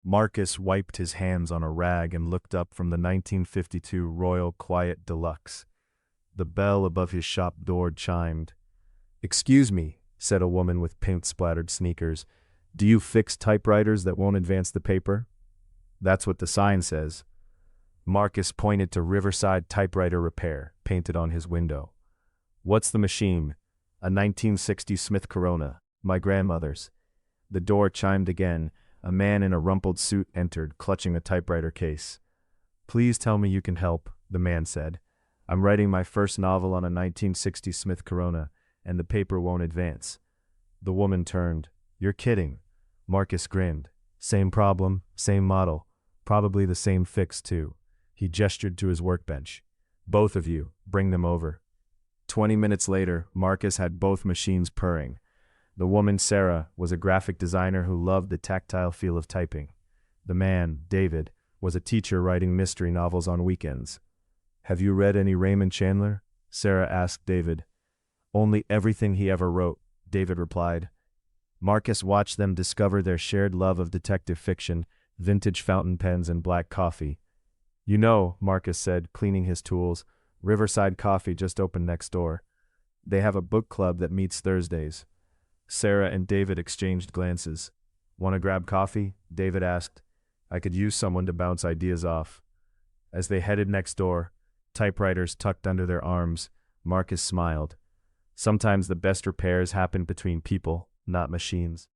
Marcus wiped his hands on a rag and looked up from the 1952 Royal Quiet De Luxe. The bell above his shop door chimed. "Excuse me," said a woman with paint-splattered sneakers. "Do you fix typewriters that won't advance the paper?" "That's what the sign says." Marcus pointed to Riverside Typewriter Repair, painted on his window. "What's the machine?" "A 1960 Smith Corona, my grandmother's." The door chimed again. A man in a rumpled suit entered, clutching a typewriter case. "Please tell me you can help," the man said. "I'm writing my first novel on a 1960 Smith Corona, and the paper won't advance." The woman turned. "You're kidding." Marcus grinned. "Same problem, same model. Probably the same fix, too." He gestured to his workbench. "Both of you, bring them over." 20 minutes later, Marcus had both machines purring. The woman, Sarah, was a graphic designer who loved the tactile feel of typing. The man, David, was a teacher writing mystery novels on weekends. "Have you read any Raymond Chandler?" Sarah asked David. "Only everything he ever wrote," David replied. Marcus watched them discover their shared love of detective fiction, vintage fountain pens, and black coffee. "You know," Marcus said, cleaning his tools, "Riverside Coffee just opened next door. They have a book club that meets Thursdays." Sarah and David exchanged glances. "Want to grab coffee?" David asked. "I could use someone to bounce ideas off." As they headed next door, typewriters tucked under their arms, Marcus smiled. Sometimes the best repairs happen between people, not machines.